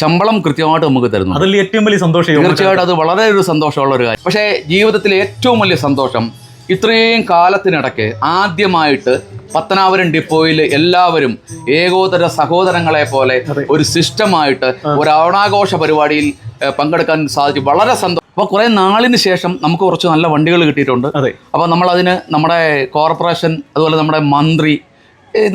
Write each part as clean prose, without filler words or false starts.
ശമ്പളം കൃത്യമായിട്ട് നമുക്ക് തരുന്നു. അതിൽ ഏറ്റവും വലിയ സന്തോഷം. തീർച്ചയായിട്ടും അത് വളരെ ഒരു സന്തോഷമുള്ള ഒരു കാര്യം. പക്ഷേ ജീവിതത്തിലെ ഏറ്റവും വലിയ സന്തോഷം ഇത്രയും കാലത്തിനിടയ്ക്ക് ആദ്യമായിട്ട് പത്തനാപുരം ഡിപ്പോയിൽ എല്ലാവരും ഏകോദര സഹോദരങ്ങളെ പോലെ ഒരു സിസ്റ്റമായിട്ട് ഒരു ഓണാഘോഷ പരിപാടിയിൽ പങ്കെടുക്കാൻ സാധിച്ചു. വളരെ സന്തോഷം. അപ്പോൾ കുറേ നാളിന് ശേഷം നമുക്ക് കുറച്ച് നല്ല വണ്ടികൾ കിട്ടിയിട്ടുണ്ട്. അപ്പോൾ നമ്മളതിന് നമ്മുടെ കോർപ്പറേഷൻ, അതുപോലെ നമ്മുടെ മന്ത്രി,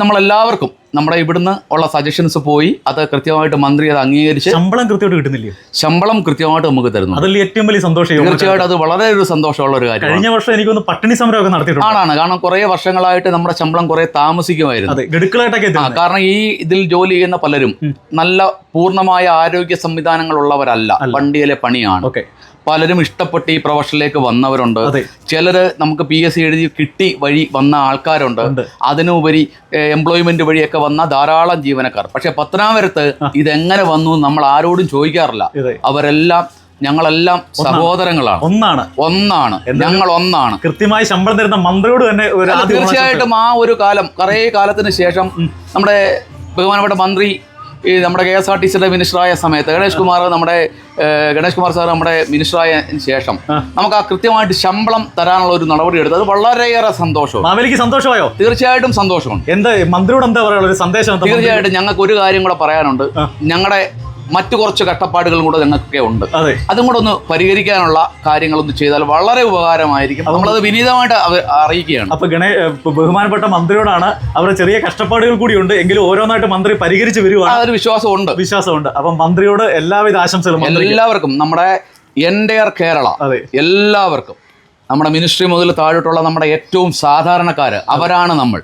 നമ്മളെല്ലാവർക്കും നമ്മുടെ ഇവിടുന്ന് ഉള്ള സജഷൻസ് പോയി അത് കൃത്യമായിട്ട് മന്ത്രി അത് അംഗീകരിച്ച് ശമ്പളം കൃത്യമായിട്ട് കിട്ടുന്നില്ലേ? ശമ്പളം കൃത്യമായിട്ട് നമുക്ക് തരുന്നു. അതിൽ ഏറ്റവും വലിയ സന്തോഷം. തീർച്ചയായിട്ടും അത് വളരെ ഒരു സന്തോഷമുള്ള ഒരു കാര്യം. കഴിഞ്ഞ വർഷം എനിക്കൊന്ന് പട്ടിണി സമരമൊക്കെ നടത്തിയിട്ടുണ്ട്. ആണ്, കാരണം കുറേ വർഷങ്ങളായിട്ട് നമ്മുടെ ശമ്പളം കുറേ താമസിക്കുമായിരുന്നു. കാരണം ഈ ഇതിൽ ജോലി ചെയ്യുന്ന പലരും നല്ല പൂർണ്ണമായ ആരോഗ്യ സംവിധാനങ്ങൾ ഉള്ളവരല്ല, വണ്ടിയിലെ പണിയാണ്. പലരും ഇഷ്ടപ്പെട്ട് ഈ പ്രൊഫഷനിലേക്ക് വന്നവരുണ്ട്. ചിലർ നമുക്ക് PSC എഴുതി കിട്ടി വഴി വന്ന ആൾക്കാരുണ്ട്. അതിനുപരി എംപ്ലോയ്മെന്റ് വഴിയൊക്കെ വന്ന ധാരാളം ജീവനക്കാർ. പക്ഷെ പത്തനാപുരത്ത് ഇതെങ്ങനെ വന്നു നമ്മൾ ആരോടും ചോദിക്കാറില്ല. അവരെല്ലാം ഞങ്ങളെല്ലാം സഹോദരങ്ങളാണ്, ഒന്നാണ്, ഞങ്ങൾ ഒന്നാണ്. കൃത്യമായി ശമ്പളം തരുന്ന മന്ത്രിയോട് തന്നെ തീർച്ചയായിട്ടും ആ ഒരു കാലം, കുറേ കാലത്തിന് ശേഷം നമ്മുടെ ബഹുമാനപ്പെട്ട മന്ത്രി ഈ നമ്മുടെ KSRTCയുടെ മിനിസ്റ്ററായ സമയത്ത് ഗണേഷ് കുമാർ സാർ നമ്മുടെ മിനിസ്റ്ററായതിനു ശേഷം നമുക്ക് ആ കൃത്യമായിട്ട് ശമ്പളം തരാനുള്ള ഒരു നടപടി എടുത്തത് വളരെയേറെ സന്തോഷമായോ? തീർച്ചയായിട്ടും സന്തോഷമാണ്. എന്താ മന്ത്രിയോട് എന്താ പറയാനുള്ള ഒരു സന്ദേശം? തീർച്ചയായിട്ടും ഞങ്ങൾക്ക് ഒരു കാര്യം കൂടെ പറയാനുണ്ട്. ഞങ്ങളുടെ മറ്റു കുറച്ച് കഷ്ടപ്പാടുകളും കൂടെ ഞങ്ങൾക്കൊക്കെ ഉണ്ട്. അതും കൂടെ ഒന്ന് പരിഹരിക്കാനുള്ള കാര്യങ്ങളൊന്ന് ചെയ്താൽ വളരെ ഉപകാരമായിരിക്കും. നമ്മളത് വിനീതമായിട്ട് അറിയിക്കുകയാണ്. അപ്പൊ ബഹുമാനപ്പെട്ട മന്ത്രിയോടാണ് അവരുടെ ചെറിയ കഷ്ടപ്പാടുകൾ കൂടിയുണ്ട്, എങ്കിലും ഓരോന്നായിട്ട് മന്ത്രി പരിഹരിച്ച് വരുവാണ്. അതൊരു വിശ്വാസമുണ്ട്. അപ്പൊ മന്ത്രിയോട് എല്ലാവിധ ആശംസകളും. എല്ലാവർക്കും, നമ്മുടെ എൻ്റെയർ കേരള എല്ലാവർക്കും, നമ്മുടെ മിനിസ്ട്രി മുതൽ താഴോട്ടുള്ള നമ്മുടെ ഏറ്റവും സാധാരണക്കാര് അവരാണ് നമ്മൾ.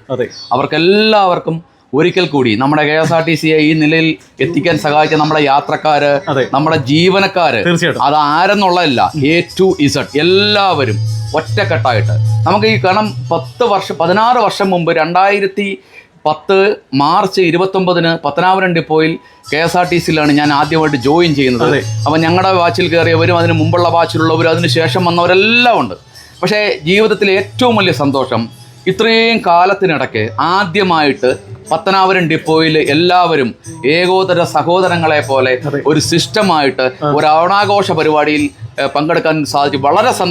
അവർക്കെല്ലാവർക്കും ഒരിക്കൽ കൂടി നമ്മുടെ KSRTCയെ ഈ നിലയിൽ എത്തിക്കാൻ സഹായിച്ച നമ്മുടെ യാത്രക്കാര്, നമ്മുടെ ജീവനക്കാര്, അത് ആരെന്നുള്ളതല്ല, A to Z എല്ലാവരും ഒറ്റക്കെട്ടായിട്ട് നമുക്ക് ഈ കാരണം 16 വർഷം മുമ്പ് 2010 മാർച്ച് 29 പത്തനാപുരം ഡിപ്പോയിൽ KSRTCയിലാണ് ഞാൻ ആദ്യമായിട്ട് ജോയിൻ ചെയ്യുന്നത്. അപ്പം ഞങ്ങളുടെ ബാച്ചിൽ കയറിയവരും അതിന് മുമ്പുള്ള ബാച്ചിലുള്ളവരും അതിന് ശേഷം വന്നവരെല്ലാം ഉണ്ട്. പക്ഷേ ജീവിതത്തിലെ ഏറ്റവും വലിയ സന്തോഷം ഇത്രയും കാലത്തിനിടയ്ക്ക് ആദ്യമായിട്ട് പത്തനാപുരം ഡിപ്പോയിൽ എല്ലാവരും ഏകോദര സഹോദരങ്ങളെ പോലെ ഒരു സിസ്റ്റമായിട്ട് ഒരു ഓണാഘോഷ പരിപാടിയിൽ പങ്കെടുക്കാൻ സാധിച്ചു. വളരെ സന്തോഷം.